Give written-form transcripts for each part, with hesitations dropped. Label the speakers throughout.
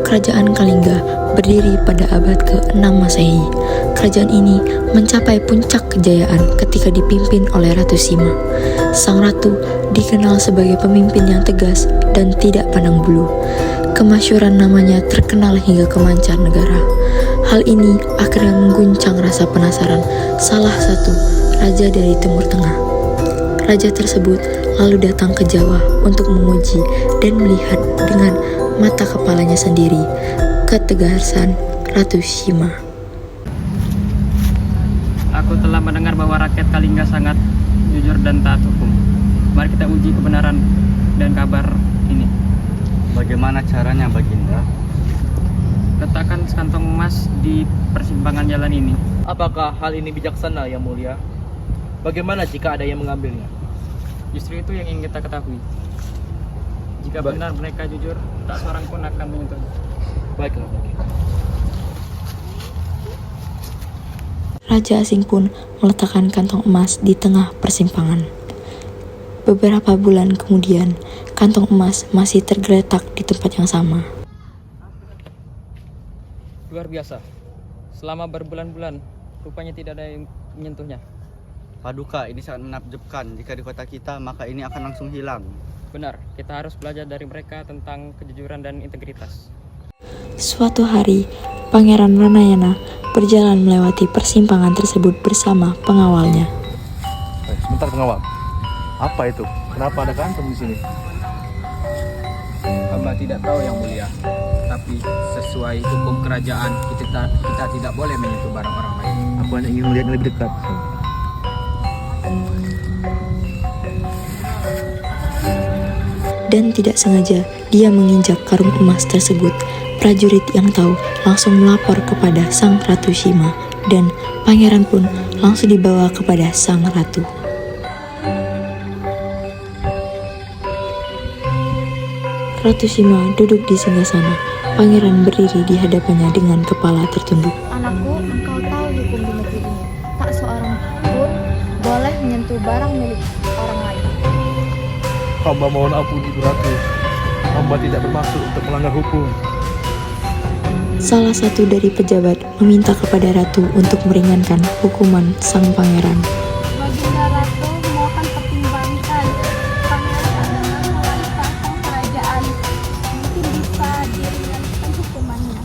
Speaker 1: Kerajaan Kalingga berdiri pada abad ke-6 Masehi. Kerajaan ini mencapai puncak kejayaan ketika dipimpin oleh Ratu Sima. Sang ratu dikenal sebagai pemimpin yang tegas dan tidak pandang bulu. Kemasyhuran namanya terkenal hingga ke mancanegara. Hal ini akhirnya mengguncang rasa penasaran salah satu raja dari Timur Tengah. Raja tersebut lalu datang ke Jawa untuk menguji dan melihat dengan mata kepalanya sendiri ketegasan Ratu Sima.
Speaker 2: Aku telah mendengar bahwa rakyat Kalingga sangat jujur dan taat hukum. Mari kita uji kebenaran dan kabar ini.
Speaker 3: Bagaimana caranya, Baginda?
Speaker 2: Letakkan sekantong emas di persimpangan jalan ini.
Speaker 4: Apakah hal ini bijaksana, Yang Mulia? Bagaimana jika ada yang mengambilnya?
Speaker 2: Justru itu yang ingin kita ketahui. Jika benar mereka jujur, tak seorang pun akan menyentuhnya.
Speaker 4: Baiklah,
Speaker 1: Raja asing pun meletakkan kantong emas di tengah persimpangan. Beberapa bulan kemudian, kantong emas masih tergeletak di tempat yang sama.
Speaker 2: Luar biasa. Selama berbulan-bulan, rupanya tidak ada yang menyentuhnya.
Speaker 3: Paduka, ini sangat menakjubkan. Jika di kota kita, maka ini akan langsung hilang.
Speaker 2: Benar, kita harus belajar dari mereka tentang kejujuran dan integritas.
Speaker 1: Suatu hari, Pangeran Ranayana berjalan melewati persimpangan tersebut bersama pengawalnya.
Speaker 5: Sebentar pengawal. Apa itu? Kenapa ada kantong di sini?
Speaker 6: Hamba tidak tahu, Yang Mulia. Tapi sesuai hukum kerajaan, kita tidak boleh menyentuh barang orang lain.
Speaker 5: Aku hanya ingin melihatnya lebih dekat.
Speaker 1: Dan tidak sengaja dia menginjak karung emas tersebut. Prajurit yang tahu langsung melapor kepada sang Ratu Sima dan pangeran pun langsung dibawa kepada sang ratu. Ratu Sima duduk di singgasana. Pangeran berdiri di hadapannya dengan kepala tertunduk.
Speaker 7: Anakku, engkau tahu hukum di negeri ini. Tak seorang pun boleh menyentuh barang milik orang lain.
Speaker 5: Hamba mohon ampun, Ibu Ratu. Hamba tidak bermaksud untuk melanggar hukum.
Speaker 1: Salah satu dari pejabat meminta kepada ratu untuk meringankan hukuman sang pangeran.
Speaker 7: Baginda Ratu, mohon pertimbangkan. Pangeran adalah wanita sang kerajaan. Mungkin bisa diringankan hukumannya.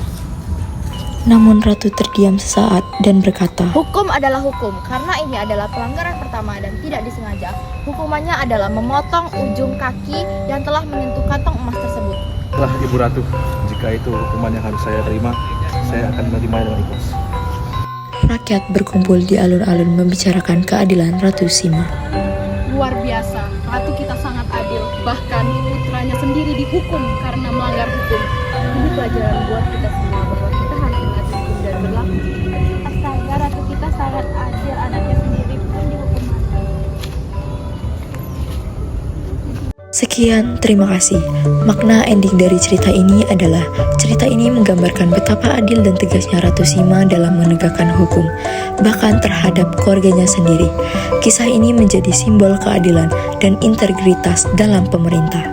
Speaker 1: Namun ratu terdiam sesaat dan berkata,
Speaker 7: Hukum adalah hukum, karena ini adalah pelanggaran pertama dan tidak disengaja. Hukumannya adalah memotong ujung kaki yang telah menyentuh kantong emas tersebut.
Speaker 5: Lah, Ibu Ratu, jika itu hukuman yang harus saya terima, saya akan menerimanya dengan ikhlas.
Speaker 1: Rakyat berkumpul di alun-alun membicarakan keadilan Ratu Sima.
Speaker 8: Luar biasa, ratu kita sangat adil. Bahkan putranya sendiri dihukum karena melanggar hukum.
Speaker 7: Ini pelajaran buat kita semua bahwa kita harus mengatur hukum dan berlaku. Astaga, ratu kita sangat adil, anaknya sendiri pun dihukum mati.
Speaker 1: Sekian, terima kasih. Makna ending dari cerita ini adalah cerita ini menggambarkan betapa adil dan tegasnya Ratu Sima dalam menegakkan hukum, bahkan terhadap keluarganya sendiri. Kisah ini menjadi simbol keadilan dan integritas dalam pemerintah.